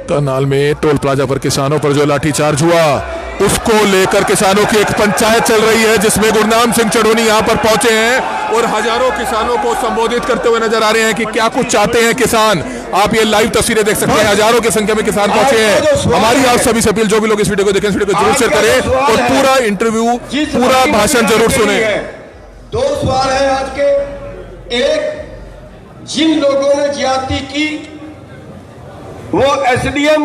करनाल में toll plaza पर किसानों पर जो लाठीचार्ज हुआ उसको लेकर किसानों की एक पंचायत चल रही है, जिसमें गुरनाम सिंह चढ़ोनी यहां पर पहुंचे हैं और हजारों किसानों को संबोधित करते हुए नजर आ रहे हैं कि क्या कुछ चाहते हैं किसान। आप ये लाइव तस्वीरें देख सकते हैं, हजारों की संख्या में किसान पहुंचे हैं। हमारी आप सभी से अपील, जो भी लोग इस वीडियो को देखें इस वीडियो को जरूर शेयर करें और पूरा इंटरव्यू पूरा भाषण जरूर सुने। दो सवाल है आज के। एक, जिन लोगों ने ज्यादती की वो एसडीएम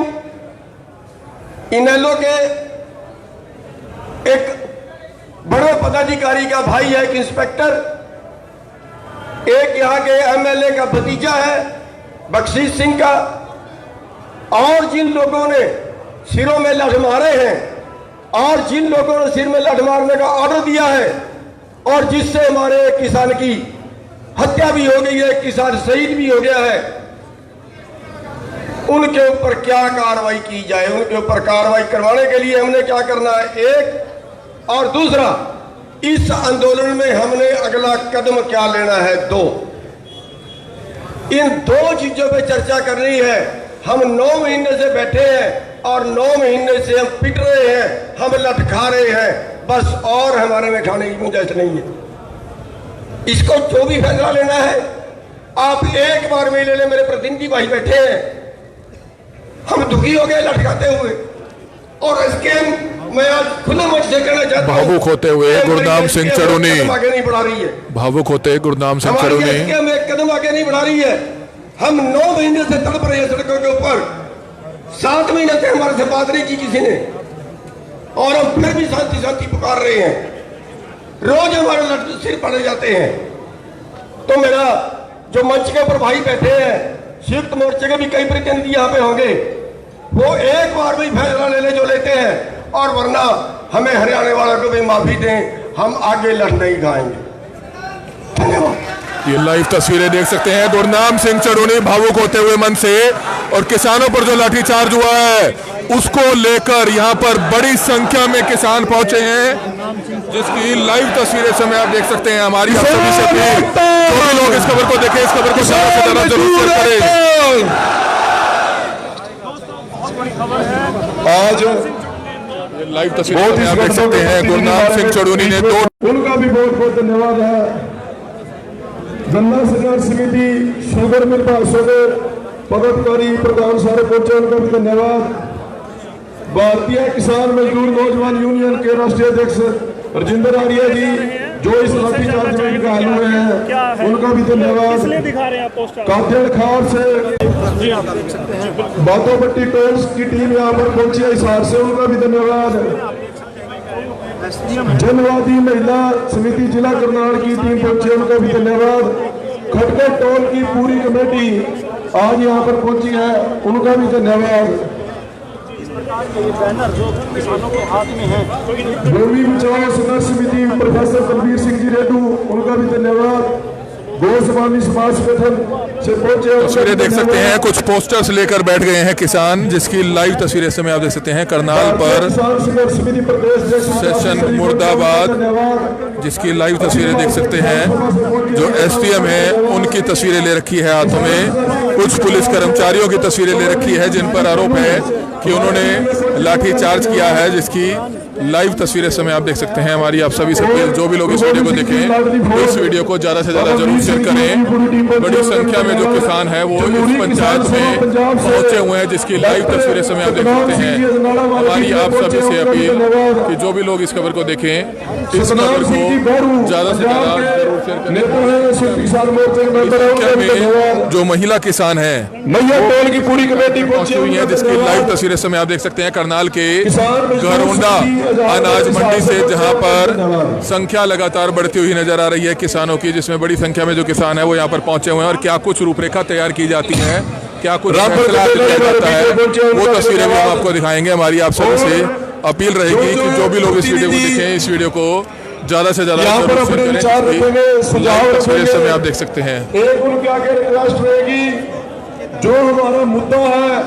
इनेलो के एक बड़े पदाधिकारी का भाई है, एक इंस्पेक्टर, एक यहाँ के एमएलए का भतीजा है बख्शीश सिंह का, और जिन लोगों ने सिरों में लठ मारे हैं और जिन लोगों ने सिर में लठ मारने का ऑर्डर दिया है और जिससे हमारे किसान की हत्या भी हो गई है, किसान शहीद भी हो गया है, उनके ऊपर क्या कार्रवाई की जाए। उनके ऊपर कार्रवाई करवाने के लिए हमने क्या करना है, एक, और दूसरा इस आंदोलन में हमने अगला कदम क्या लेना है, दो। इन दो चीजों पे चर्चा करनी है। हम 9 महीने से बैठे हैं और 9 महीने से हम पिट रहे हैं, हम लठ खा रहे हैं, बस और हमारे में खाने की गुंजाइश नहीं है। इसको जो भी फैसला लेना है आप एक बार में ले लें। मेरे प्रतिनिधि भाई बैठे हैं, हम दुखी हो गए लटकाते हुए, और इसके मैं आज खुले मंच से कहना चाहता हूं, भावुक होते हुए गुरनाम सिंह चढ़ोनी आगे नहीं बढ़ा रही है। भावुक होते गुरनाम सिंह चढ़ोनी एक कदम आगे नहीं बढ़ा रही है। हम 9 महीने से तड़प रहे हैं सड़कों के ऊपर, 7 महीने से हमारे से बात नहीं की किसी ने, और हम फिर भी शांति शांति पुकार रहे हैं। रोज हमारे लट सिर पड़े जाते हैं। तो मेरा जो मंच के ऊपर भाई बैठे हैं, संयुक्त मोर्चे के भी कई प्रतिनिधि यहाँ पे होंगे, वो एक बार भी फैसला ले ले जो लेते हैं, और वरना हमें हरियाणा वालों को भी माफी दें, हम आगे लड़ नहीं खाएंगे। धन्यवाद। ये लाइव तस्वीरें देख सकते हैं, गुरनाम सिंह चढ़ोनी भावुक होते हुए मन से, और किसानों पर जो लाठीचार्ज हुआ है उसको लेकर यहाँ पर बड़ी संख्या में किसान पहुंचे हैं, जिसकी लाइव तस्वीरें समय आप देख सकते हैं। हमारी आप सभी से अपील, जो भी लोग इस खबर को देखें इस खबर को ज्यादा से ज्यादा जरूर शेयर करें। आज लाइव तस्वीरें आप देख सकते हैं, गुरनाम सिंह चढ़ोनी ने उनका भी बहुत बहुत धन्यवाद है। गन्ना संघर्ष समिति शुगर मिल शुगर पदाधिकारी प्रधान सारे पहुंचे, उनका भी धन्यवाद। भारतीय किसान मजदूर नौजवान यूनियन के राष्ट्रीय अध्यक्ष राजेंद्र आर्य जी जो इस लाठीचार्ज में घायल हुए हैं, उनका भी धन्यवाद। कादेड़ खार से बातोपट्टी टोल्स की टीम यहाँ पर पहुंची है हिसार से, उनका भी धन्यवाद। जनवादी महिला समिति जिला करनाल की टीम पहुंची, उनका भी धन्यवाद। खटके टोल की पूरी कमेटी आज यहाँ पर पहुंची है, उनका भी धन्यवाद। भूमि बचाओ संघर्ष समिति प्रोफेसर बलबीर सिंह जी रेड्डू, उनका भी धन्यवाद। गौसवामी समाज संगठन से पहुंचे तस्वीरें देख सकते हैं, कुछ पोस्टर्स लेकर बैठ गए हैं किसान, जिसकी लाइव तस्वीरें समय आप देख सकते हैं। करनाल पर सेशन मुर्दाबाद, जिसकी लाइव तस्वीरें देख सकते हैं। जो एसडीएम है उनकी तस्वीरें ले रखी है हाथों में, कुछ पुलिस कर्मचारियों की तस्वीरें ले रखी है जिन पर आरोप है कि उन्होंने लाठीचार्ज किया है, जिसकी लाइव तस्वीरें समय आप देख सकते हैं। हमारी आप सभी से अपील, जो भी लोग इस वीडियो को देखें तो इस वीडियो को ज्यादा से ज्यादा जरूर शेयर करें। बड़ी संख्या में जो किसान है वो इस पंचायत में पहुंचे हुए हैं, जिसकी लाइव तस्वीरें समय आप देख सकते हैं। हमारी आप सभी से अपील कि जो भी लोग इस खबर को देखें इस खबर को ज्यादा से ज्यादा जरूर शेयर करें। जो महिला किसान है टोल की पूरी कमेटी पहुंची हुई है, जिसकी लाइव तस्वीरें समय आप देख सकते हैं। करनाल के घरोंडा अनाज मंडी से, जहां पर संख्या लगातार बढ़ती हुई नजर आ रही है किसानों की, जिसमें बड़ी संख्या में जो किसान है वो यहाँ पर पहुंचे हुए हैं, और क्या कुछ रूपरेखा तैयार की जाती है, क्या कुछ फैसला लिया जाता है, वो तस्वीरें भी हम आपको दिखाएंगे। हमारी आप सभी से अपील रहेगी कि जो भी लोग इस वीडियो को देखें इस वीडियो को ज्यादा से ज्यादा समय आप देख सकते हैं। एक उनके आगे रिक्वेस्ट रहेगी, जो हमारा मुद्दा है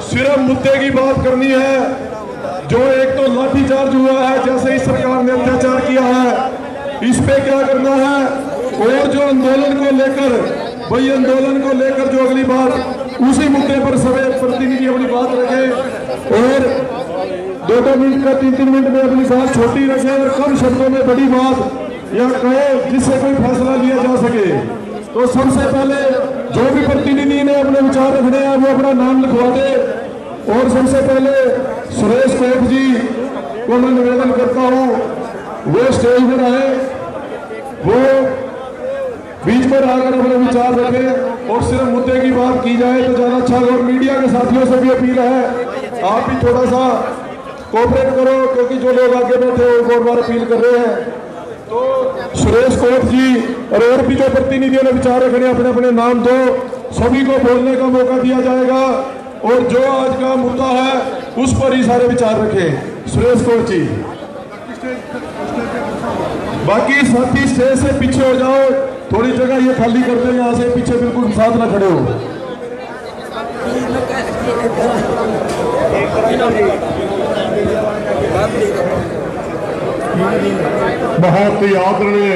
सिर्फ मुद्दे की बात करनी है। जो एक तो लाठीचार्ज हुआ है, जैसे इस सरकार ने अत्याचार किया है, इस पे क्या करना है, और जो आंदोलन को लेकर, वही आंदोलन को लेकर जो अगली बार उसी मुद्दे पर सभी प्रतिनिधि अपनी बात रखें और 2-2 मिनट का 3-3 मिनट में अपनी बात छोटी रखें और कम शब्दों में बड़ी बात या कहे जिससे कोई फैसला लिया जा सके। तो सबसे पहले जो भी प्रतिनिधि ने अपने विचार रखने हैं वो अपना नाम लिखवा दे। और सबसे पहले सुरेश कोप जी को मैं निवेदन करता हूँ वो स्टेज पर आए, वो बीच पर आकर अपने विचार रखें और सिर्फ मुद्दे की बात की जाए तो ज्यादा अच्छा। और मीडिया के साथियों से भी अपील है आप भी थोड़ा सा कोऑपरेट करो, क्योंकि जो लोग आगे बैठे हैं वो बार अपील कर रहे हैं। तो सुरेश कोप जी और भी जो प्रतिनिधियों ने विचार रखने अपने अपने नाम दो, सभी को बोलने का मौका दिया जाएगा और जो आज का मुद्दा है उस पर ही सारे विचार रखें। सुरेश कोप जी, बाकी साथी स्टेज से पीछे हो जाओ, थोड़ी जगह ये खाली कर दो, यहाँ से पीछे बिल्कुल साथ ना खड़े हो। बहुत ही आदरणीय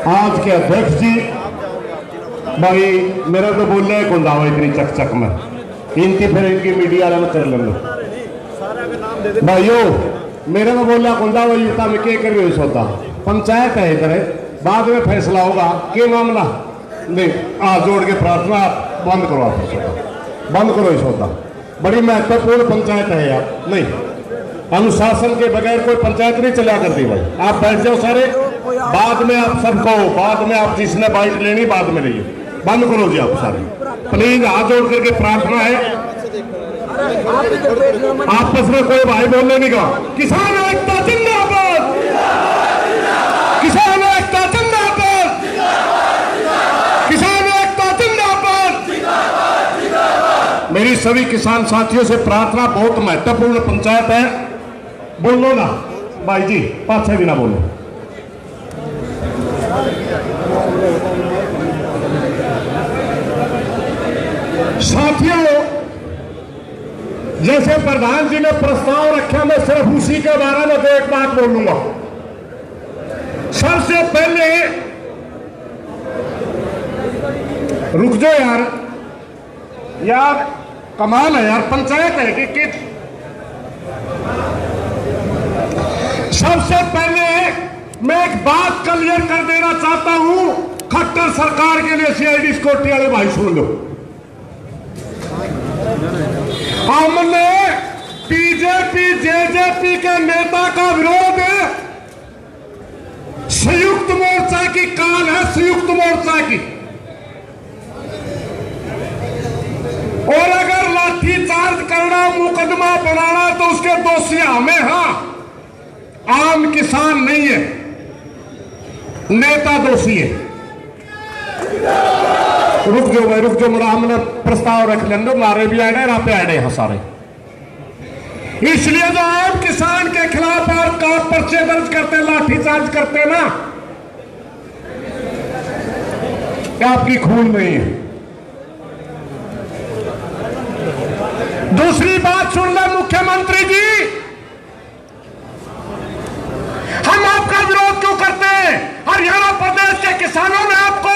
आज के अध्यक्ष जी, भाई मेरा तो बोलना है कुंदावा इतनी चक में इनकी फिर इनकी मीडिया वाले में कर लेंगे भाइयों। मेरा तो बोलना कुंदावा युवता में क्या कर रहे हो सौदा पंचायत है इधर, बाद में फैसला होगा के मामला नहीं। हाथ जोड़ के प्रार्थना बंद करो, आप बंद करो ये सौदा, बड़ी महत्वपूर्ण पंचायत है यार। नहीं, अनुशासन के बगैर कोई पंचायत नहीं चला करती भाई। आप बैठ जाओ सारे, बाद में आप सबको, बाद में आप जिसने बाइट लेनी बाद में लीजिए, बंद करो जी आप सारे प्लीज। हाथ जोड़ करके प्रार्थना है, आपस में कोई भाई बोलने नहीं कहा। किसान एकता जिंदाबाद, किसान एकता जिंदाबाद, किसान एकता जिंदाबाद। मेरी सभी किसान साथियों से प्रार्थना, बहुत महत्वपूर्ण पंचायत है, बोलो ना भाई जी, पाछे भी ना बोलो। साथियों, जैसे प्रधान जी ने प्रस्ताव रखा, मैं सिर्फ उसी के बारे में तो एक बात बोलूंगा। सबसे पहले रुक जाओ यार, यार कमाल है यार, पंचायत है कि सबसे पहले मैं एक बात क्लियर कर देना चाहता हूं खट्टर सरकार के लिए। सीआईडी सिक्योरिटी वाले भाई सुन लो, हमने बीजेपी जेजेपी के नेता का विरोध संयुक्त मोर्चा की काल है, संयुक्त मोर्चा की। और अगर लाठीचार्ज करना, मुकदमा बनाना तो उसके दोषी हमें, हाँ आम किसान नहीं है, नेता दोषी है। रुक जाओ भाई, रुक जाओ, मेरा हमने प्रस्ताव रख लेंगे, मारे भी आए आप पे आए हैं सारे। इसलिए जो आम किसान के खिलाफ आप का पर्चे दर्ज करते, लाठीचार्ज करते ना, आपकी खून नहीं है। दूसरी बात सुन ले मुख्यमंत्री जी, हम आपका विरोध क्यों करते हैं? हरियाणा प्रदेश के किसानों ने आपको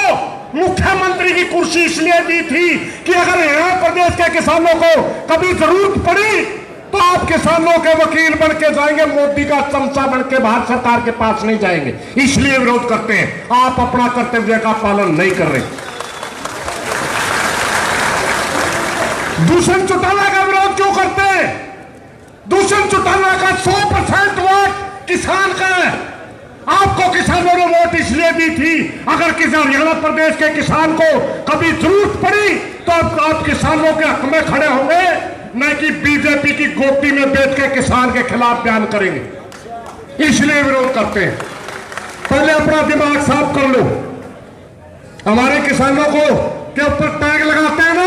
मुख्यमंत्री की कुर्सी इसलिए दी थी कि अगर हरियाणा प्रदेश के किसानों को कभी जरूरत पड़ी तो आप किसानों के वकील बन के जाएंगे, मोदी का चमचा बन के भारत सरकार के पास नहीं जाएंगे, इसलिए विरोध करते हैं। आप अपना कर्तव्य का पालन नहीं कर रहे। दूषण चौटाला का विरोध क्यों करते हैं? दूषण चौटाला का 100% वोट किसान का है। आपको किसानों ने वोट इसलिए दी थी, अगर किसी हरियाणा प्रदेश के किसान को कभी जरूरत पड़ी तो आप किसानों के हक में खड़े होंगे, न कि बीजेपी की गोटी में बैठ के किसान के खिलाफ बयान करेंगे, इसलिए विरोध करते हैं। पहले अपना दिमाग साफ कर लो। हमारे किसानों को के ऊपर टैग लगाते हैं ना,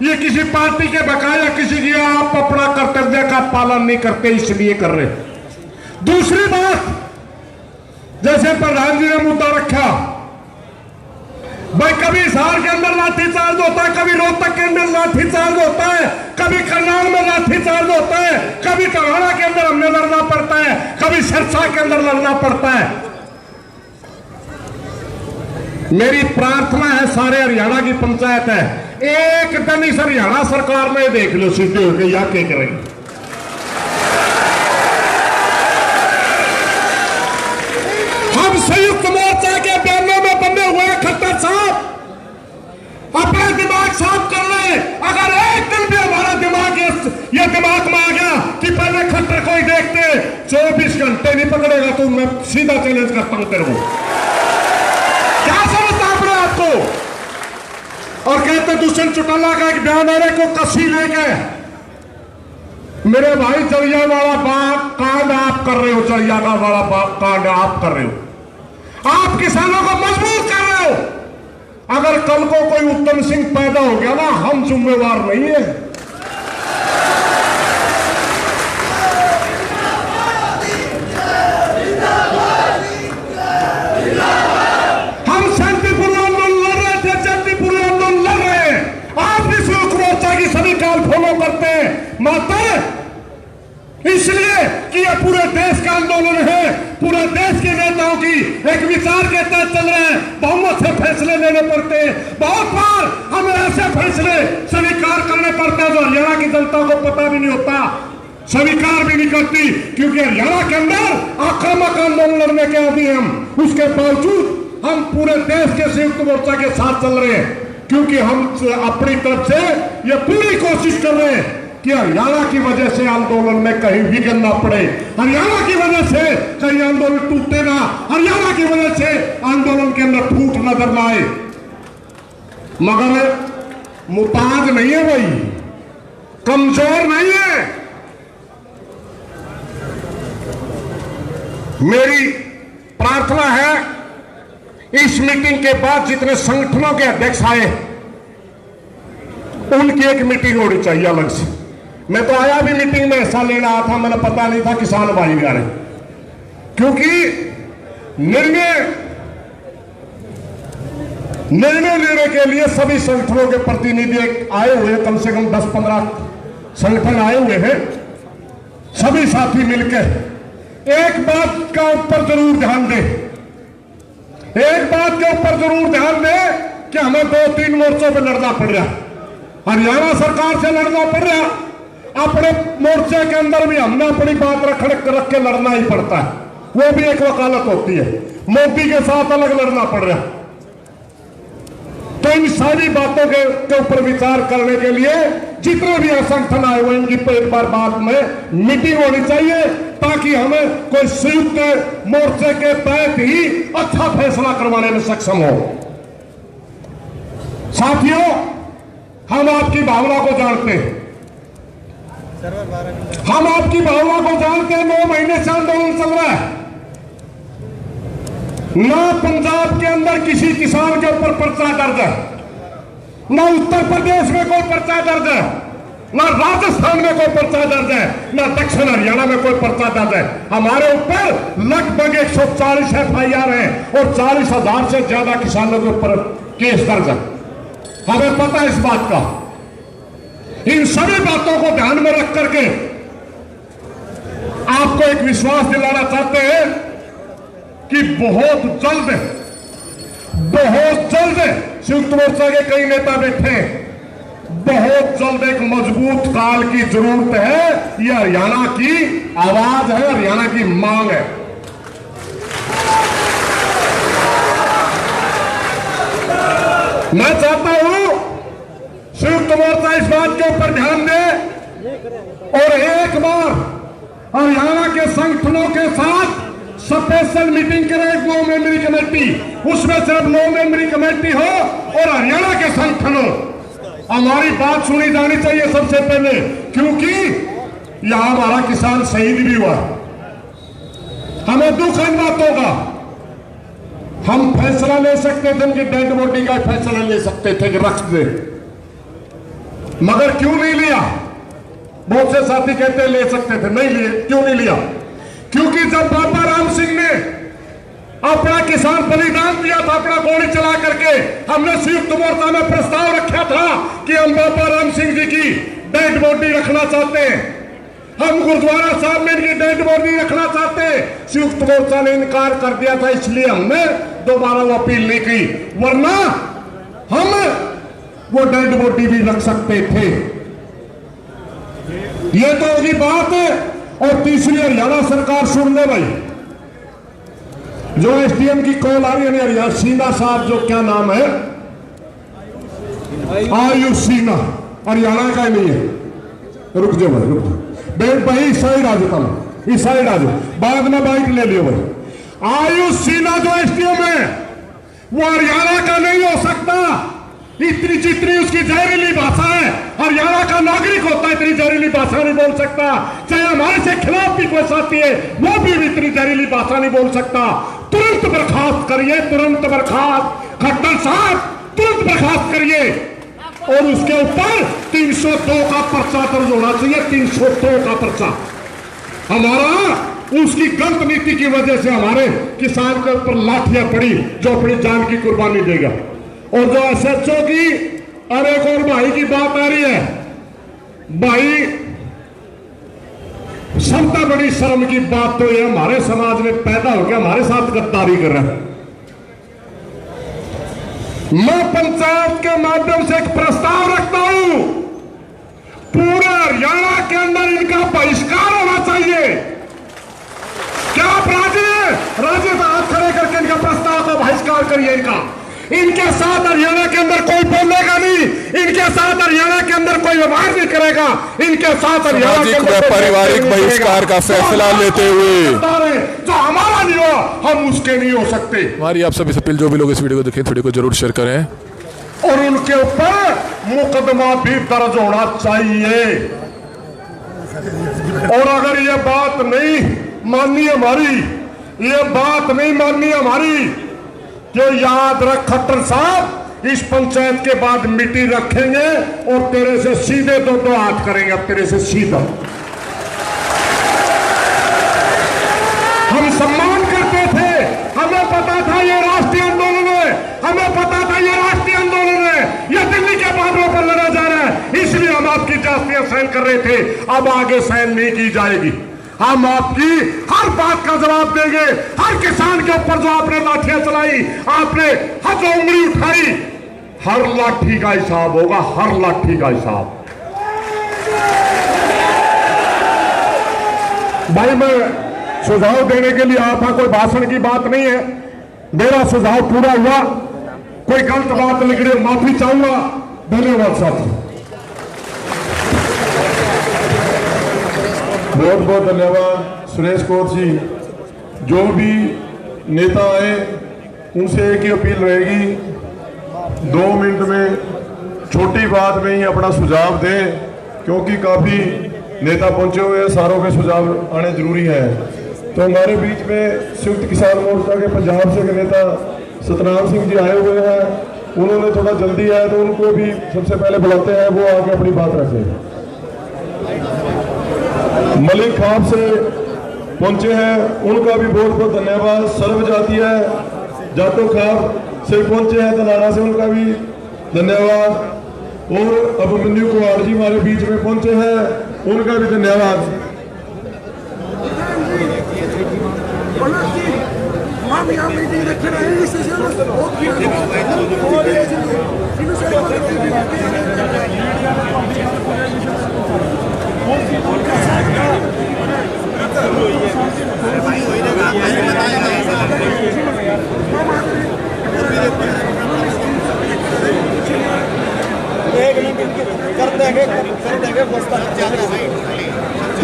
ये किसी पार्टी के बकाया किसी की, आप अपना कर्तव्य का पालन नहीं करते, इसलिए कर रहे। दूसरी बात, जैसे प्रधान जी ने मुद्दा रखा भाई, कभी हिसार के अंदर लाठीचार्ज होता है, कभी रोहतक के अंदर लाठीचार्ज होता है, कभी करनाल में लाठीचार्ज होता है, कभी टवाड़ा के अंदर हमने लड़ना पड़ता है, कभी सिरसा के अंदर लड़ना पड़ता है। मेरी प्रार्थना है, सारे हरियाणा की पंचायत है, एक दिन इस हरियाणा सरकार में देख लो सीधे होकर या क्या करेंगे। हम संयुक्त मोर्चा के बयानों में बंधे हुए हैं। खट्टर साहब अपना दिमाग साफ कर ले। अगर एक दिन भी हमारा दिमाग ये दिमाग में आ गया कि पहले खट्टर को ही देखते 24 घंटे नहीं पकड़ेगा तो मैं सीधा चैलेंज करता हूं तेरे को। क्या समझता अपने आपको? और कहते दुष्यंत चौटाला का एक बयान आने को कसी लेके, मेरे भाई जलियांवाला बाग कांड आप कर रहे हो, जलियांवाला बाग कांड आप कर रहे हो, आप किसानों को मजबूर कर रहे हो। अगर कल को कोई उत्तम सिंह पैदा हो गया ना, हम जिम्मेवार नहीं है। हम शांतिपूर्ण आंदोलन लड़ रहे थे, शांतिपूर्ण आंदोलन लड़ रहे हैं। आप भी संयुक्त मोर्चा की सभी काल फॉलो करते हैं माता, इसलिए कि यह पूरे देश का आंदोलन है, पूरे देश के नेताओं की एक विचार के तहत चल रहे हैं। बहुमत से फैसले लेने पड़ते हैं। बहुत बार हमें ऐसे फैसले स्वीकार करने पड़ते हैं जो हरियाणा की जनता को पता भी नहीं होता, स्वीकार भी नहीं करती, क्योंकि हरियाणा के अंदर आक्रामक आंदोलन लड़ने के आदि हम, उसके बावजूद हम पूरे देश के संयुक्त मोर्चा के साथ चल रहे हैं, क्योंकि हम अपनी तरफ से ये पूरी कोशिश कर रहे हैं कि हरियाणा की वजह से आंदोलन में कहीं विघ्न ना पड़े, हरियाणा की वजह से कहीं आंदोलन टूटे ना, हरियाणा की वजह से आंदोलन के अंदर फूट नजर ना आए। मगर मुताज नहीं है भाई, कमजोर नहीं है। मेरी प्रार्थना है इस मीटिंग के बाद जितने संगठनों के अध्यक्ष आए उनकी एक मीटिंग होनी चाहिए अलग से। मैं तो आया भी मीटिंग में हिस्सा लेना आया था, मैंने पता नहीं था किसान भाई भी आ रहे, क्योंकि निर्णय लेने के लिए सभी संगठनों के प्रतिनिधि आए हुए, कम से कम 10-15 संगठन आए हुए हैं। सभी साथी मिलकर एक बात का ऊपर जरूर ध्यान दें, एक बात के ऊपर जरूर ध्यान दें कि हमें 2-3 मोर्चों पर लड़ना पड़ रहा, हरियाणा सरकार से लड़ना पड़ रहा, अपने मोर्चे के अंदर भी हमने अपनी बात रख के लड़ना ही पड़ता है, वो भी एक वकालत होती है, मोदी के साथ अलग लड़ना पड़ रहा। तो इन सारी बातों के ऊपर विचार करने के लिए जितने भी संगठन आए हुए इनकी एक बार बाद में मीटिंग होनी चाहिए, ताकि हमें कोई संयुक्त मोर्चे के तहत ही अच्छा फैसला करवाने में सक्षम हो। साथियों, हम आपकी भावना को जानते हैं, हम आपकी भावना को जानते हैं। 9 महीने से आंदोलन चल रहा है, ना पंजाब के अंदर किसी किसान के ऊपर पर्चा दर्ज है, ना उत्तर प्रदेश में कोई पर्चा दर्ज है, ना राजस्थान में कोई पर्चा दर्ज है, ना दक्षिण हरियाणा में कोई पर्चा दर्ज है। हमारे ऊपर लगभग 140 FIR है और 40,000 से ज्यादा किसानों के ऊपर केस दर्ज है। हमें पता है इस बात का। इन सभी बातों को ध्यान में रख करके आपको एक विश्वास दिलाना चाहते हैं कि बहुत जल्द संयुक्त मोर्चा के कई नेता बैठे हैं, बहुत जल्द एक मजबूत काल की जरूरत है। यह हरियाणा की आवाज है, हरियाणा की मांग है। मैं चाहता हूं संयुक्त मोर्चा इस बात के ऊपर ध्यान दे और एक बार हरियाणा के संगठनों के साथ स्पेशल मीटिंग करे, 9 मेंबरी कमेटी, उसमें सिर्फ 9 मेंबरी कमेटी हो और हरियाणा के संगठनों, हमारी बात सुनी जानी चाहिए सबसे पहले, क्योंकि यहां हमारा किसान शहीद भी हुआ। हमें दुख इन बातों का, हम फैसला ले सकते थे, उनकी डेड बॉडी का फैसला ले सकते थे कि रख दे, मगर क्यों नहीं लिया? बहुत से साथी कहते ले सकते थे, नहीं लिए। क्यों नहीं लिया? क्योंकि जब बाबा राम सिंह ने अपना किसान बलिदान दिया था, अपना गोली चला करके, हमने संयुक्त मोर्चा में प्रस्ताव रखा था कि हम बाबा राम सिंह जी की डेड बॉडी रखना चाहते हैं, हम गुरुद्वारा साहब में इनकी डेड बॉडी रखना चाहते हैं। संयुक्त मोर्चा ने इनकार कर दिया था, इसलिए हमने दोबारा वो अपील नहीं की, वरना हम वो डेड बॉडी भी रख सकते थे। ये तो होगी बात। और तीसरी, हरियाणा सरकार सुन ले भाई, जो एसडीएम की कॉल आ रही है हरियाणा, सिन्हा साहब, जो क्या नाम है, आयुष सिन्हा, हरियाणा का नहीं है। रुक जाओ भाई, रुक जाओ भाई, इस साइड आ जाता हूं, इस साइड आ जाओ, बाद में बाइक ले लियो भाई। आयुष सिन्हा जो एसडीएम है वो हरियाणा का नहीं हो सकता। इतनी जितनी उसकी जहरीली भाषा है, हरियाणा का नागरिक होता है इतनी जहरीली भाषा नहीं बोल सकता। चाहे हमारे से खिलाफ भी कोई साथी है वो भी इतनी जहरीली भाषा नहीं बोल सकता। तुरंत बर्खास्त करिए, तुरंत बर्खास्त, खट्टर साहब तुरंत बर्खास्त करिए। और उसके ऊपर 302 का पर्चा दर्ज होना चाहिए, 302 का पर्चा। हमारा उसकी गलत नीति की वजह से हमारे किसान के ऊपर लाठियां पड़ी, जो अपनी जान की कुर्बानी देगा। और जो एसएचओ की और एक और भाई की बात आ रही है, भाई सबसे बड़ी शर्म की बात तो यह हमारे समाज में पैदा होकर हमारे साथ गद्दारी कर रहा है। मैं पंचायत के माध्यम से एक प्रस्ताव रखता हूं, पूरे हरियाणा के अंदर इनका बहिष्कार होना चाहिए। क्या आप राजी हैं? राजी तो हाथ खड़े करके इनका प्रस्ताव का बहिष्कार करिए। इनके साथ हरियाणा के अंदर कोई बोलेगा नहीं, इनके साथ हरियाणा के अंदर कोई व्यवहार नहीं करेगा, इनके साथ हरियाणा के अंदर पारिवारिक बहिष्कार का फैसला लेते हुए जो हमारा नहीं हो हम उसके नहीं हो सकते। हमारी आप सभी से अपील, जो भी लोग इस वीडियो को देखें वीडियो को जरूर शेयर करें और उनके ऊपर मुकदमा भी दर्ज होना चाहिए। और अगर ये बात नहीं माननी हमारी, ये बात नहीं माननी हमारी, जो याद रख खट्टर साहब, इस पंचायत के बाद मिट्टी रखेंगे और तेरे से सीधे दो हाथ करेंगे। अब तेरे से सीधा हम सम्मान करते थे, हमें पता था ये राष्ट्रीय आंदोलन है, हमें पता था ये राष्ट्रीय आंदोलन है, ये दिल्ली के बादलों पर लड़ा जा रहा है, इसलिए हम आपकी जातियां सहन कर रहे थे। अब आगे सहन नहीं की जाएगी। हम आपकी हर बात का जवाब देंगे। हर किसान के ऊपर जो आपने लाठियां चलाई, आपने हर जो उंगली उठाई, हर लाठी का हिसाब होगा, हर लाठी का हिसाब। भाई मैं सुझाव देने के लिए आया था, कोई भाषण की बात नहीं है, मेरा सुझाव पूरा हुआ। कोई गलत बात निकले माफी चाहूंगा। धन्यवाद साथी। बहुत बहुत धन्यवाद सुरेश कौर जी। जो भी नेता आए उनसे एक ही अपील रहेगी, 2 मिनट में छोटी बात में ही अपना सुझाव दें, क्योंकि काफ़ी नेता पहुंचे हुए हैं, सारों के सुझाव आने जरूरी है। तो हमारे बीच में संयुक्त किसान मोर्चा के पंजाब से के नेता सतनाम सिंह जी आए हुए हैं, उन्होंने थोड़ा जल्दी आया तो उनको भी सबसे पहले बुलाते हैं, वो आके अपनी बात रखें। मलिक खाप से पहुंचे हैं, उनका भी बहुत बहुत धन्यवाद। सर्व जातीय जाटो खाप से पहुंचे हैं तलाना से, उनका भी धन्यवाद। और अभिमन्यु कुमार जी हमारे बीच में पहुंचे हैं, उनका भी धन्यवाद।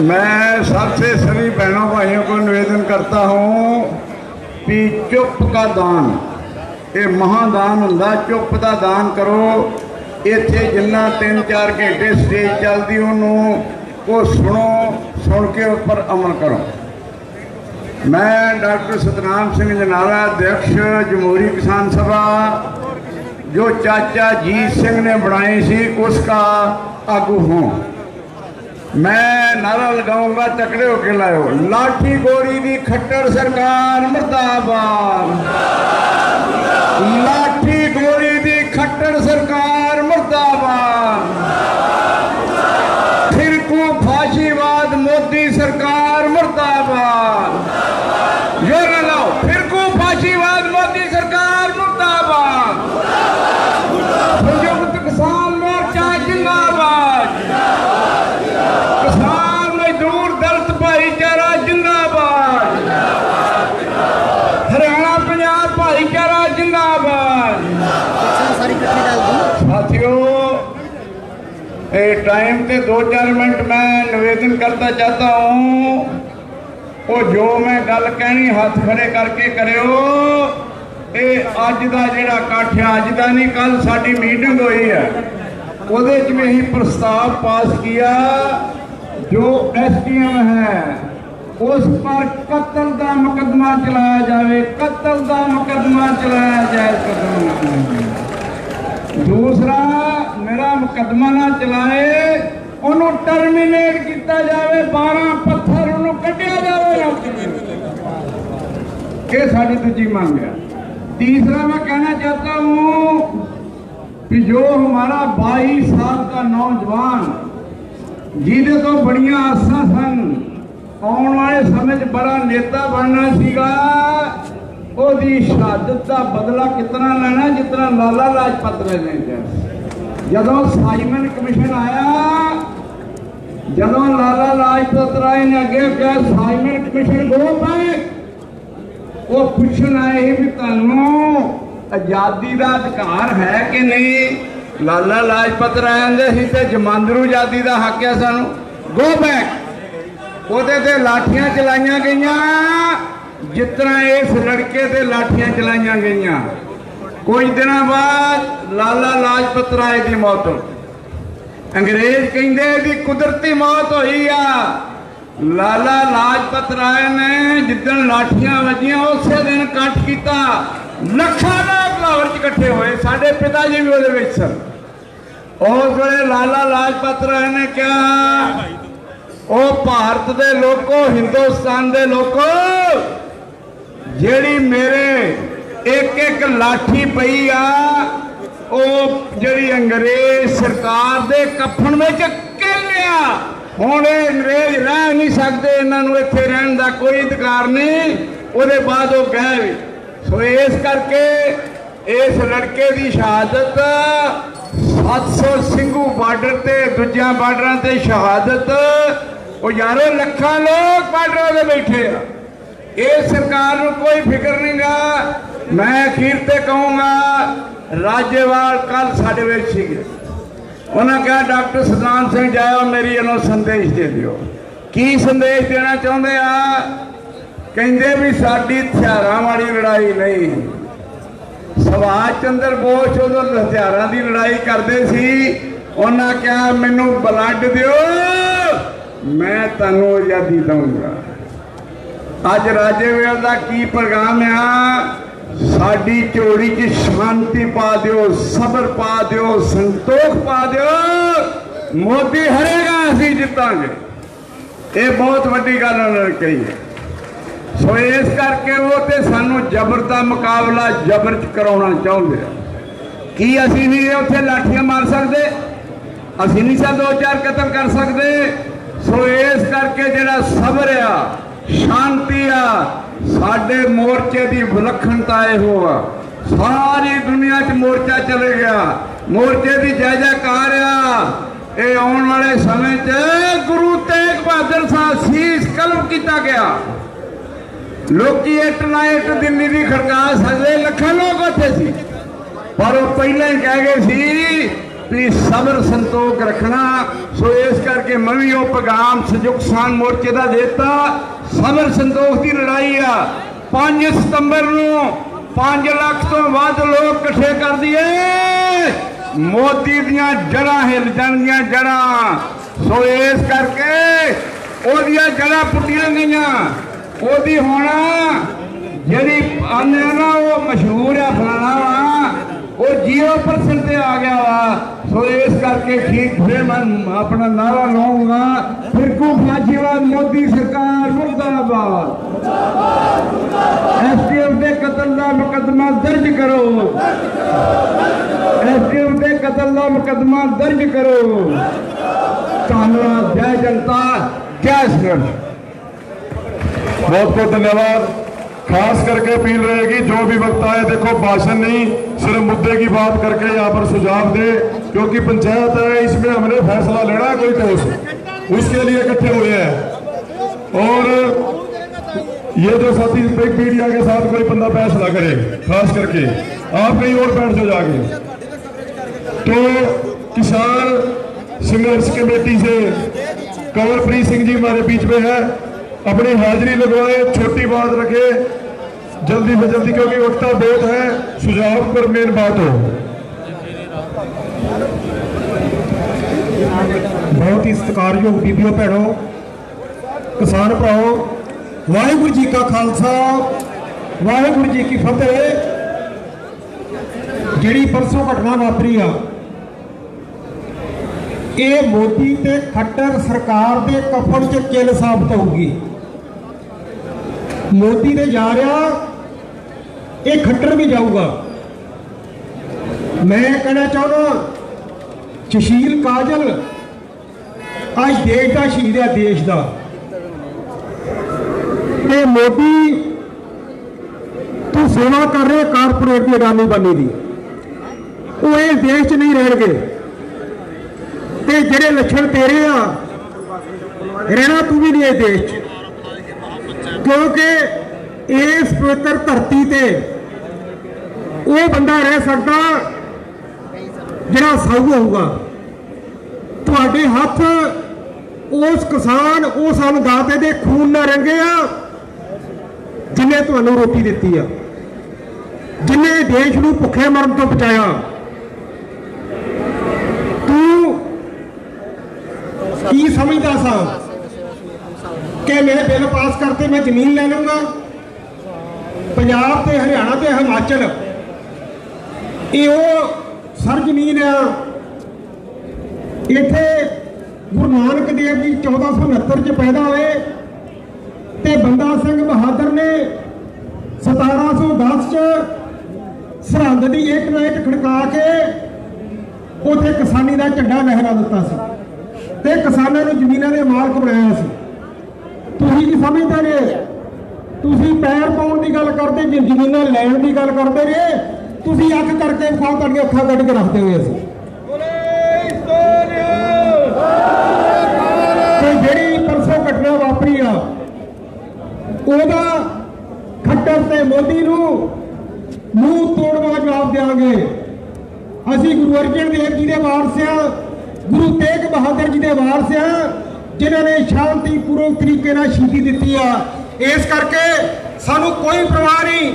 मैं सबसे सभी बहनों भाइयों को निवेदन करता हूँ कि चुप का दान ये महादान हुंदा, चुप का दान करो। इत्थे जिन्ना 3-4 घंटे स्टेज चलती उन्होंने सुनो, सुन के उपर अमल करो। मैं डॉक्टर सतनाम सिंह जनाला, अध्यक्ष जमहूरी किसान सभा, जो चाचा जीत सिंह ने बनाई सी उसका आगू हूँ। मैं नारा लगाऊंगा, तकड़े होके लाओ। लाठी गोरी दी खट्टर सरकार मुर्दाबाद, लाठी गोरी दी खट्टर सरकार मुर्दाबाद, फिरकू फाशीवाद मोदी सरकार मुर्दाबाद। जोर लगाओ, फिरकू फाशीवाद मोदी सरकार टाइम पे 2-4 मिनट मैं निवेदन करना चाहता हूँ। वो जो मैं गल कहनी हाथ खड़े करके करो। ये अज का जिहड़ा इकट्ठ है, अज का नहीं, कल साडी मीटिंग हुई है, ਉਹਦੇ ਚ भी ਅਸੀਂ प्रस्ताव पास किया जो SDM है उस पर कत्ल का मुकदमा चलाया जाए, कत्ल का मुकदमा चलाया जाए। दूसरा मेरा मुकदमा ना चलाए, उन्होंने टर्मिनेट किया जाए, 12 पत्थर उन्होंने कटिया जाए। ये साड़ी दूजी मांग है। तीसरा मैं कहना चाहता हूँ कि जो हमारा 22 साल का नौजवान जिहदे तो बड़िया आसां सन, आने वाले समय च बड़ा नेता बनना सीगा, ओदी शहादत का बदला कितना लेना जितना लाला लाजपत राय ने किया। जदों साइमन कमीशन आया, जदों लाला लाजपत राय ने अगे कहा साइमन कमीशन गो पाए, वो पूछण आए भी तुहानूं आजादी का अधिकार है कि नहीं। लाला लाजपत राय आंदे सी जमांदरू आजादी का हक है सानू, गो बैक। ਉਹਦੇ ਤੇ ਲਾਠੀਆਂ ਚਲਾਈਆਂ ਗਈਆਂ ਜਿਸ ਤਰ੍ਹਾਂ ਇਸ ਲੜਕੇ ਤੇ ਲਾਠੀਆਂ ਚਲਾਈਆਂ ਗਈਆਂ। ਕੁਝ ਦਿਨਾਂ ਬਾਅਦ ਲਾਲਾ ਲਾਜਪਤ ਰਾਏ ਦੀ ਮੌਤ ਹੋ ਗਈ। ਅੰਗਰੇਜ਼ ਕਹਿੰਦੇ ਇਹਦੀ ਕੁਦਰਤੀ ਮੌਤ ਹੋਈ ਆ। ਲਾਲਾ ਲਾਜਪਤ ਰਾਏ ਨੇ ਜਿੱਦਣ ਲਾਠੀਆਂ ਵੱਜੀਆਂ ਉਸੇ ਦਿਨ ਇਕੱਠ ਕੀਤਾ, ਲੱਖਾਂ ਲੋਕ ਲਾਹੌਰ 'ਚ ਇਕੱਠੇ ਹੋਏ, ਸਾਡੇ ਪਿਤਾ ਜੀ ਵੀ ਉਹਦੇ ਵਿੱਚ ਸਨ। ਉਸ ਵੇਲੇ ਲਾਲਾ ਲਾਜਪਤ ਰਾਏ ਨੇ ਕਿਹਾ, ਉਹ ਭਾਰਤ ਦੇ ਲੋਕੋ, ਹਿੰਦੁਸਤਾਨ ਦੇ ਲੋਕੋ, ਜਿਹੜੀ ਮੇਰੇ ਇੱਕ ਇੱਕ ਲਾਠੀ ਪਈ ਆ ਉਹ ਜਿਹੜੀ ਅੰਗਰੇਜ਼ ਸਰਕਾਰ ਦੇ ਕਫਨ ਵਿੱਚ ਕਿਲਿਆ। ਹੁਣ ਇਹ ਅੰਗਰੇਜ਼ ਰਹਿ ਨਹੀਂ ਸਕਦੇ, ਇਹਨਾਂ ਨੂੰ ਇੱਥੇ ਰਹਿਣ ਦਾ ਕੋਈ ਅਧਿਕਾਰ ਨਹੀਂ। ਉਹਦੇ ਬਾਅਦ ਉਹ ਗਏ ਵੀ। ਸੋ ਇਸ ਕਰਕੇ ਇਸ ਲੜਕੇ ਦੀ ਸ਼ਹਾਦਤ 700 ਸਿੰਘੂ ਬਾਰਡਰ ਤੇ ਦੂਜਿਆਂ ਬਾਰਡਰਾਂ ਤੇ ਸ਼ਹਾਦਤ, ਉਹ ਯਾਰੋ ਲੱਖਾਂ ਲੋਕ ਬਾਰਡਰਾਂ ਤੇ ਬੈਠੇ ਆ। ਇਹ ਸਰਕਾਰ ਨੂੰ ਕੋਈ ਫਿਕਰ ਨਹੀਂਗਾ। ਮੈਂ ਅਖੀਰ ਤੇ ਕਹੂੰਗਾ, ਰਾਜੇਵਾਲ ਕੱਲ ਸਾਡੇ ਵਿੱਚ ਸੀਗੇ, ਉਹਨਾਂ ਕਿਹਾ ਡਾਕਟਰ ਸਤਨਾਮ ਸਿੰਘ ਜਾਇਓ ਮੇਰੀ ਇਹਨੂੰ ਸੰਦੇਸ਼ ਦੇ ਦਿਓ। ਕੀ ਸੰਦੇਸ਼ ਦੇਣਾ ਚਾਹੁੰਦੇ ਆ? ਕਹਿੰਦੇ ਵੀ ਸਾਡੀ ਹਥਿਆਰਾਂ ਵਾਲੀ ਲੜਾਈ ਨਹੀਂ। ਸੁਭਾਸ਼ ਚੰਦਰ ਬੋਸ ਉਦੋਂ ਹਥਿਆਰਾਂ ਦੀ ਲੜਾਈ ਕਰਦੇ ਸੀ। ਉਹਨਾਂ ਕਿਹਾ ਮੈਨੂੰ ਬਲੱਡ ਦਿਓ, ਮੈਂ ਤੁਹਾਨੂੰ ਆਜ਼ਾਦੀ ਦਊਂਗਾ। ਅੱਜ ਰਾਜੇਵਾਲ ਦਾ ਕੀ ਪੈਗਾਮ ਆ? ਸਾਡੀ ਝੋਲੀ 'ਚ ਸ਼ਾਂਤੀ ਪਾ ਦਿਓ, ਸਬਰ ਪਾ ਦਿਓ, ਸੰਤੋਖ ਪਾ ਦਿਓ, ਮੋਦੀ ਹਰੇਗਾ, ਅਸੀਂ ਜਿੱਤਾਂਗੇ। ਇਹ ਬਹੁਤ ਵੱਡੀ ਗੱਲ ਉਹਨਾਂ ਨੇ ਕਹੀ ਹੈ। ਸੋ ਇਸ ਕਰਕੇ ਉਹ ਤੇ ਸਾਨੂੰ ਜ਼ਬਰ ਦਾ ਮੁਕਾਬਲਾ ਜ਼ਬਰ 'ਚ ਕਰਾਉਣਾ ਚਾਹੁੰਦੇ ਆ। ਕੀ ਅਸੀਂ ਨਹੀਂ ਉੱਥੇ ਲਾਠੀਆਂ ਮਾਰ ਸਕਦੇ? ਅਸੀਂ ਨਹੀਂ ਸਾ 2-4 ਕਤਲ ਕਰ ਸਕਦੇ। ਸੋ ਇਸ ਕਰਕੇ ਜਿਹੜਾ ਸਬਰ ਆ, ਸ਼ਾਂਤੀ ਆ, ਸਾਡੇ ਮੋਰਚੇ ਦੀ ਵਿਲੱਖਣਤਾ ਇਹੋ ਆ। ਸਾਰੀ ਦੁਨੀਆ 'ਚ ਮੋਰਚਾ ਚਲੇ ਗਿਆ, ਮੋਰਚੇ ਦੀ ਜੈ ਜੈਕਾਰ ਆ। ਇਹ ਆਉਣ ਵਾਲੇ ਸਮੇਂ 'ਚ ਗੁਰੂ ਤੇਗ ਬਹਾਦਰ ਸਾਹਿਬ ਸੀਸ ਕਲਮ ਕੀਤਾ ਗਿਆ। ਲੋਕੀ ਇੱਟ ਨਾ ਇੱਟ ਦਿੱਲੀ ਦੀ ਖੜਕਾ ਸਕਦੇ, ਲੱਖਾਂ ਲੋਕ ਉੱਥੇ ਸੀ, ਪਰ ਉਹ ਪਹਿਲਾਂ ਹੀ ਕਹਿ ਗਏ ਸੀ ਵੀ ਸਬਰ ਸੰਤੋਖ ਰੱਖਣਾ। ਸੋ ਇਸ ਕਰਕੇ ਮੈਂ ਵੀ ਉਹ ਪੈਗਾਮ ਸੰਯੁਕਤ ਕਿਸਾਨ ਮੋਰਚੇ ਦਾ ਦਿੱਤਾ। ਸਬਰ ਸੰਤੋਖ ਦੀ ਲੜਾਈ ਆ। 5 ਸਤੰਬਰ ਨੂੰ 5 ਲੱਖ ਤੋਂ ਵੱਧ ਲੋਕ ਇਕੱਠੇ ਕਰ ਦਈਏ, ਮੋਦੀ ਦੀਆਂ ਜੜ੍ਹਾਂ ਹਿੱਲ ਜਾਣਗੀਆਂ, ਜੜ੍ਹਾਂ। ਸੋ ਇਸ ਕਰਕੇ ਉਹਦੀਆਂ ਜੜ੍ਹਾਂ ਪੁੱਟੀਆਂ ਗਈਆਂ। ਉਹਦੀ ਹੁਣ ਜਿਹੜੀ ਆਨੇ ਨਾ ਉਹ ਮਸ਼ਹੂਰ ਆ ਫਲਾਣਾ ਵਾ, ਉਹ 0% ਤੇ ਆ ਗਿਆ ਵਾ। ਸੋ ਇਸ ਕਰਕੇ ਠੀਕ ਫਿਰ ਮੈਂ ਆਪਣਾ ਨਾਰਾ ਲਾਉਂਗਾ, ਫਿਰਕੂ ਫਾਜੀਵਾਦ ਮੋਦੀ ਸਰਕਾਰ ਮੁਰਦਾਬਾਦ। SDM ਦੇ ਕਤਲ ਦਾ ਮੁਕੱਦਮਾ ਦਰਜ ਕਰੋ, SDM ਦੇ ਕਤਲ ਦਾ ਮੁਕੱਦਮਾ ਦਰਜ ਕਰੋ। ਧੰਨਵਾਦ। ਜੈ ਜਨਤਾ, ਜੈ ਸੰਘਰਸ਼। बहुत बहुत धन्यवाद। खास करके अपील रहेगी जो भी वक्त आए, देखो भाषण नहीं, सिर्फ मुद्दे की बात करके यहाँ पर सुझाव दे, क्योंकि पंचायत है, इसमें हमने फैसला लेना है कोई ठोस, उसके लिए इकट्ठे हुए हैं। और ये जो साथी मीडिया के साथ कोई बंदा फैसला करे, खास करके आप कहीं और बैठ जाओ जाके, तो किसान संघर्ष कमेटी से कंवरप्रीत सिंह जी हमारे बीच में है, अपनी हाजिरी लगवाए, छोटी बात रखे जल्दी से जल्दी, क्योंकि वक्ता बहुत है, सुझाव पर मेन बात हो। बहुत ही सत्कारयोग बीबियों भैनों किसान भराओ, वाहिगुरू जी का खालसा वाहिगुरू जी की फतेह। जिहड़ी परसों घटना वापरी आ, ये मोदी ते खट्टर सरकार के कफन च किल साबित होगी। मोदी ने जा रहा, ये खट्टर भी जाऊगा। मैं कहना चाहना, सुशील काजल आज देश का शहीद है, देश का। ते मोदी तू सेवा कर रहे कारपोरेट की अडानी बानी की, वो इस देश च नहीं रहेंगे। ते जेडे लक्षण तेरे आ, रहना तू भी नहीं इस देश च, क्योंकि इस पवित्र धरती ते वो बंदा रह सकता जिहड़ा साऊ होगा। तुहाडे हथ उस किसान, उस अन्नदाते दे खून नाल रंगे आ जिन्हें तुहानू रोटी दित्ती आ, जिन्हें देश नू भुखे मरण तो बचाया। तू की समझदा सा कि मैं बिल पास करते मैं जमीन ले लूंगा? पंजाब ते हरियाणा ते हिमाचल ये सर जमीन है। इत्थे गुरु नानक देव जी 1469 च पैदा हुए ते बंदा सिंह बहादुर ने 1710 च सरहद की एक ना एक खड़का के उत्थे किसानी का झंडा लहरा दिता सी ते किसानों ने जमीनों के मालक बनाया सी। तुसीं की समझते ने, तुसीं पैर पाउण की गल करते, जमीनां लैण की गल करते ने, तुसीं अख करके विखाओ, तुहाडीआं अखां कढ के रखते हुए असीं। जिहड़ी परसों घटना वापरी आ, ओहदा खट्टर ते मोदी नूं मूंह तोड़वा जवाब देंगे। असीं गुरु अर्जन देव जी के वारस आ, गुरु तेग बहादुर जी के वारस आ, जिन्होंने शांतिपूर्वक तरीके नाल शहीदी दित्ती आ। इस करके सानू कोई परवाह नहीं,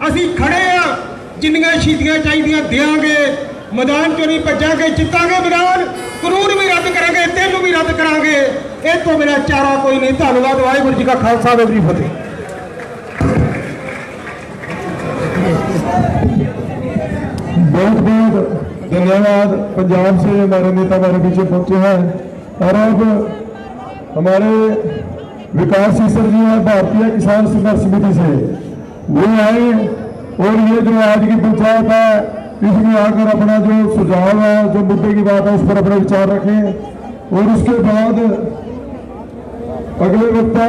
असीं खड़े आ, जिन्नियां शहीदियां चाहिए देंगे, मैदान चो नहीं भजांगे, जितांगे मैदान, कानून भी रद्द करांगे, तेनू भी रद्द करांगे। इस तो मेरा चारा कोई नहीं। धन्यवाद। वाहिगुरू जी का खालसा वाहिगुरू जी की फतेह। बहुत बहुत धन्यवाद। पंजाब से हमारे नेता हमारे पीछे पहुंचे हैं और अब हमारे विकास सीसर जी हैं भारतीय किसान संघर्ष समिति से, वो आए और ये जो आज की पंचायत है इसमें आकर अपना जो सुझाव है, जो मुद्दे की बात है, उस पर अपने विचार रखें। और उसके बाद अगले वक्ता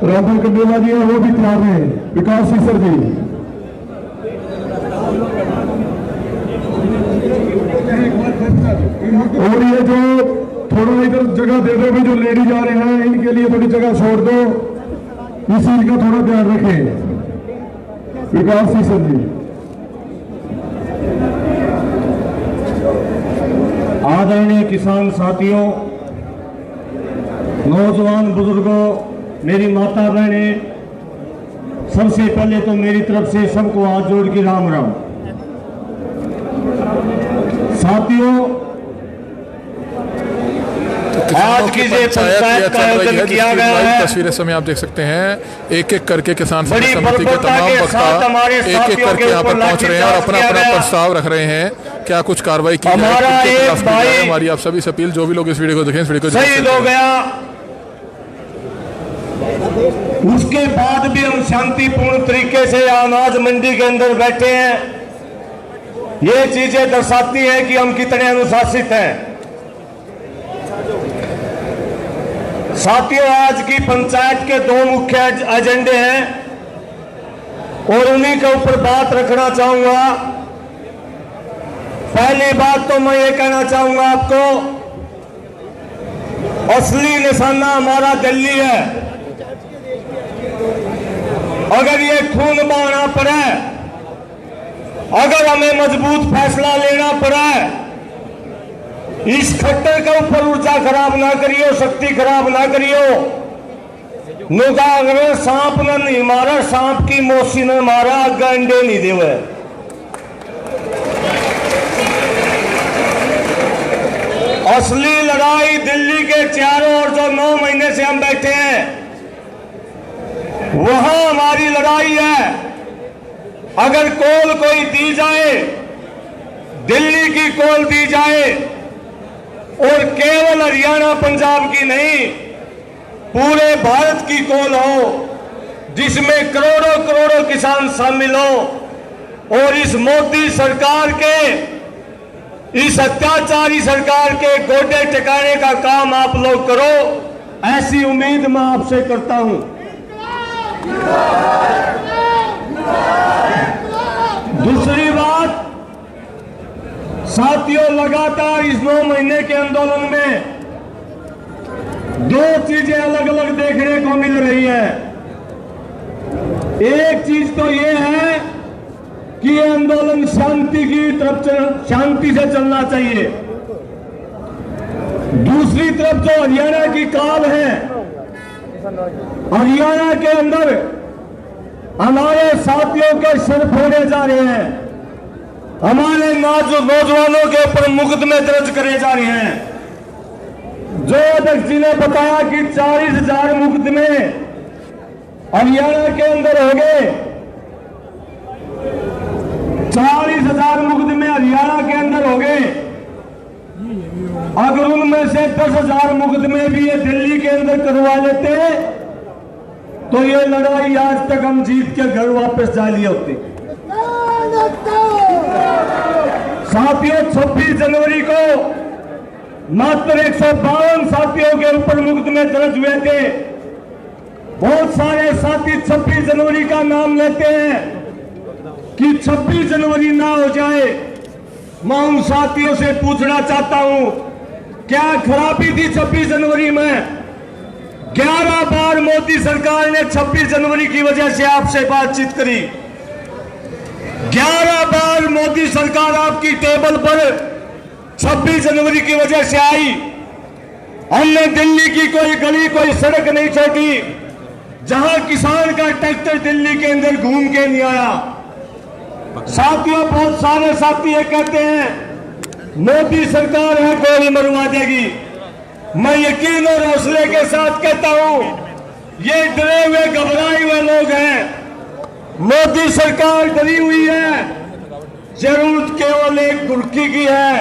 रामपाल कंडेला जी हैं, वो भी तैयार हैं, विकास सीसर जी। और ये जो थोड़ा इधर जगह दे दो भी, जो लेडी जा रहे हैं इनके लिए थोड़ी जगह छोड़ दो, इस चीज का थोड़ा ध्यान रखें। विकास सीसर जी। आदरणीय किसान साथियों, नौजवान बुजुर्गों, मेरी माता बहनें, सबसे पहले तो मेरी तरफ से सबको हाथ जोड़ के राम राम। साथियों, आज की जो पंचायत का आयोजन किया गया है, तस्वीरें समय आप देख सकते हैं। एक एक करके किसान बड़ी समिति के तमाम वक्ता एक एक करके यहाँ पर पहुंच रहे हैं और अपना अपना प्रस्ताव रख रहे हैं। क्या कुछ कार्रवाई की जाए, हमारी आप सभी से अपील, जो भी लोग इस वीडियो को देखें, इस वीडियो को शहीद हो गया, उसके बाद भी हम शांतिपूर्ण तरीके से अनाज मंडी के अंदर बैठे हैं। ये चीजें दर्शाती है कि हम कितने अनुशासित हैं। साथियों, आज की पंचायत के दो मुख्य एजेंडे हैं और उन्हीं के ऊपर बात रखना चाहूंगा। पहली बात तो मैं ये कहना चाहूंगा आपको, असली निशाना हमारा दिल्ली है। अगर ये खून बहाना पड़ा, अगर हमें मजबूत फैसला लेना पड़ा, इस खट्टर के ऊपर ऊर्जा खराब ना करियो, शक्ति खराब ना करियो। नुका अगर सांप ने नहीं मारा, सांप की मौसी ने मारा, आगे अंडे नहीं देवे। असली लड़ाई दिल्ली के चारों ओर जो 9 महीने से हम बैठे हैं, वहां हमारी लड़ाई है। अगर कॉल कोई दी जाए, दिल्ली की कॉल दी जाए, और केवल हरियाणा पंजाब की नहीं, पूरे भारत की कॉल हो, जिसमें करोड़ों करोड़ों किसान शामिल हो, और इस मोदी सरकार के, इस अत्याचारी सरकार के गोडे टिकाने का काम आप लोग करो, ऐसी उम्मीद मैं आपसे करता हूं। दूसरी बात, साथियों, लगातार इस 9 महीने के आंदोलन में 2 चीजें अलग अलग देखने को मिल रही है। एक चीज तो यह है कि ये आंदोलन शांति की तरफ, शांति से चलना चाहिए। दूसरी तरफ जो हरियाणा की काल है, हरियाणा के अंदर हमारे साथियों के सिर फोड़े जा रहे हैं, हमारे नौजवानों के ऊपर मुकदमे दर्ज करे जा रहे हैं। जो अध्यक्ष जी ने बताया कि 40,000 मुकदमे हरियाणा के अंदर हो गए, 40,000 मुकदमे हरियाणा के अंदर हो गए। अगर उनमें से 10,000 मुकदमे भी ये दिल्ली के अंदर करवा लेते तो ये लड़ाई आज तक हम जीत के घर वापस जा लिए होते। साथियों, 26 जनवरी को मात्र 152 साथियों के ऊपर मुकदमे दर्ज हुए थे। बहुत सारे साथी 26 जनवरी का नाम लेते हैं कि 26 जनवरी ना हो जाए। मैं उन साथियों से पूछना चाहता हूं, क्या खराबी थी 26 जनवरी में? 11 बार मोदी सरकार ने 26 जनवरी की वजह से आपसे बातचीत करी। 11 बार मोदी सरकार आपकी टेबल पर 26 जनवरी की वजह से आई। हमने दिल्ली की कोई गली, कोई सड़क नहीं छोड़ी जहां किसान का ट्रैक्टर दिल्ली के अंदर घूम के नहीं आया। साथियों, बहुत सारे साथी ये कहते हैं मोदी सरकार है गोली मरवा देगी। मैं यकीन और हौसले के साथ कहता हूं, ये डरे हुए घबराए हुए लोग हैं। मोदी सरकार डरी हुई है, जरूरत केवल एक गुरकी की है।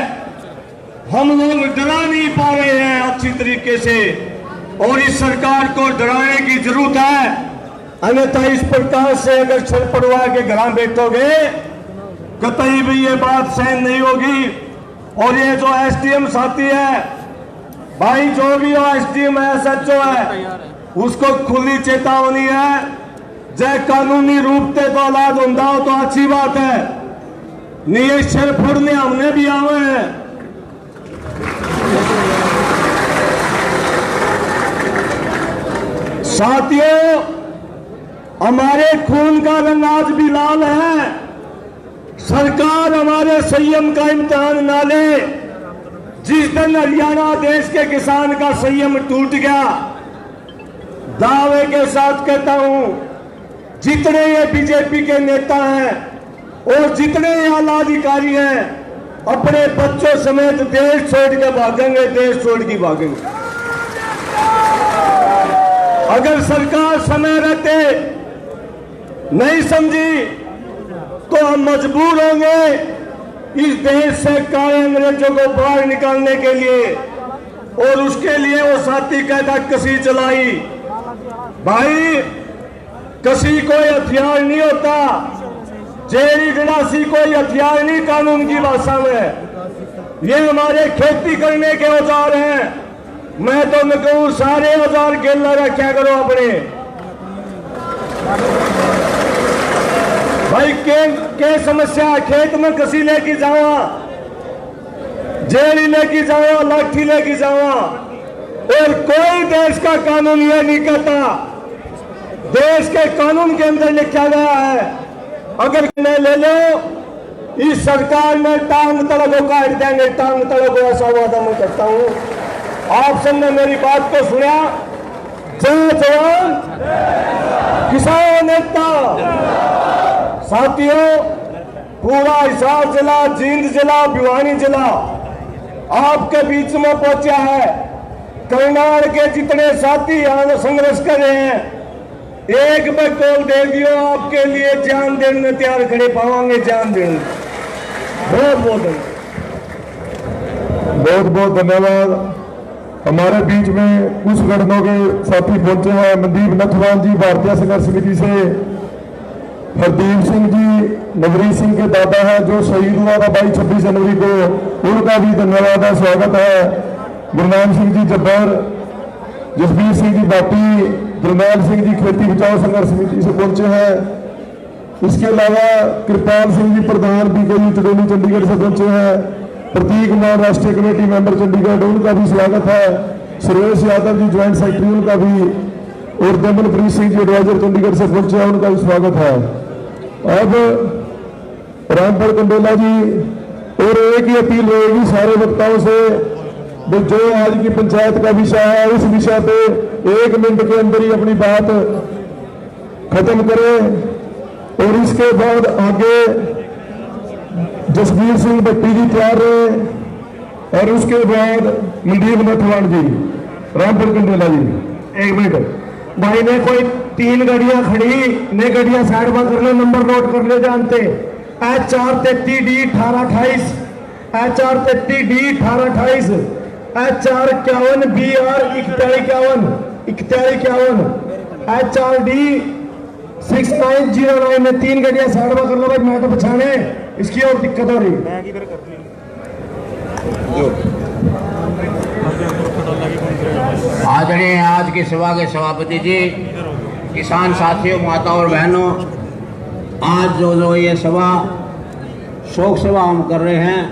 हम लोग डरा नहीं पा रहे हैं अच्छी तरीके से, और इस सरकार को डराने की जरूरत है। अन्यथा इस प्रकार से अगर छल पड़वा के घर बैठोगे, कतई भी ये बात सहन नहीं होगी। और ये जो एसडीएम साथी है भाई, जो भी हो एसडीएम है, एसएचओ है, उसको खुली चेतावनी है, जय कानूनी रूप से तो औलाद होता हो तो अच्छी बात है, नहीं सिर फोड़ने हमने भी आवे हैं। साथियों, हमारे खून का रंग आज भी लाल है। सरकार हमारे संयम का इम्तिहान ना ले। जिस दिन हरियाणा देश के किसान का संयम टूट गया, दावे के साथ कहता हूं, जितने ये बीजेपी के नेता हैं और जितने ये आला अधिकारी हैं, अपने बच्चों समेत देश छोड़ के भागेंगे, देश छोड़ के भागेंगे। अगर सरकार समय रहते नहीं समझी तो हम मजबूर होंगे इस देश से काले अंग्रेजों को बाहर निकालने के लिए, और उसके लिए वो साथी कहता कसी चलाई। भाई, कसी कोई हथियार नहीं होता, जेरी गड़ासी कोई हथियार नहीं कानून की भाषा में। ये हमारे खेती करने के औजार हैं। मैं तो न कहूं सारे औजार गिल्ला रखा करो अपने। भाई के समस्या, खेत में कसी लेके जावा, जेली लेके जावा, लाठी लेके जावा, और कोई देश का कानून यह नहीं कहता। देश के कानून के अंदर लिखा गया है, अगर ले लो इस सरकार में टांग तलों को काट देंगे, टांग तलों को, ऐसा वादा मैं करता हूं। आप सबने मेरी बात को सुना। जय जवान किसान एकता। साथियों, पूरा हिसार जिला, जींद जिला, भिवानी जिला आपके बीच में पहुंचा है। करनाल के जितने साथी यहाँ संघर्ष कर रहे हैं, एक बार कॉल दे दियो, आपके लिए जान देने में तैयार खड़े पावांगे, जान देने। बहुत बहुत धन्यवाद। हमारे बीच में कुछ गठनों के साथी पहुंचे हैं। मनदीप नथवान जी भारतीय संघर्ष समिति से, हरदीप सिंह जी नवरीत सिंह के दादा है जो शहीद हुआ था 22-26 जनवरी को, उनका भी धन्यवाद है, स्वागत है। गुरनाम सिंह जी जब्बर, जसबीर सिंह जी बाटी, जरनैल सिंह जी खेती बचाओ संघर्ष समिति से पहुंचे हैं। इसके अलावा कृपाल सिंह जी प्रधान बीकेयू चंडोली चंडीगढ़ से पहुंचे हैं। प्रतीक कुमार राष्ट्रीय कमेटी मेंबर चंडीगढ़, उनका भी स्वागत है। सुरेश यादव जी ज्वाइंट सेक्रेटरी, उनका भी, और दमनप्रीत सिंह जी एडवाइजर चंडीगढ़ से पहुंचे हैं, उनका भी स्वागत है। अब रामपुर कंडोला जी, और एक ही अपील रहेगी सारे वक्ताओं से, जो आज की पंचायत का विषय है उस विषय पे 1 मिनट के अंदर ही अपनी बात खत्म करें। और इसके बाद आगे जसबीर सिंह भट्टी जी तैयार रहे, और उसके बाद मनदीप नथवान जी, रामपुर कंडोला जी। 1 मिनट भाई ने कोई 3 गाड़ियां खड़ी ने, गाड़ियां साइड में कर ले, नंबर नोट कर ले जानते। H433D 1828, H433D 1828, H451BR 4151, HRD 6909 में 3 गाड़ियां साइड में कर लो भाई, मैं तो पछाने इसकी और दिक्कत हो रही। आदरणीय आज की सभा के सभापति जी, किसान साथियों, माता और बहनों, आज जो ये सभा शोक सभा हम कर रहे हैं,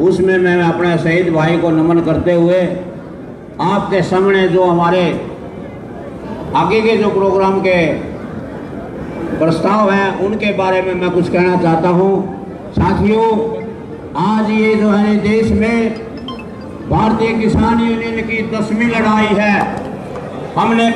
उसमें मैं अपने शहीद भाई को नमन करते हुए आपके सामने जो हमारे आगे के जो प्रोग्राम के प्रस्ताव हैं उनके बारे में मैं कुछ कहना चाहता हूं। साथियों, आज ये जो है देश में भारतीय किसान यूनियन की 10वीं लड़ाई है। हमने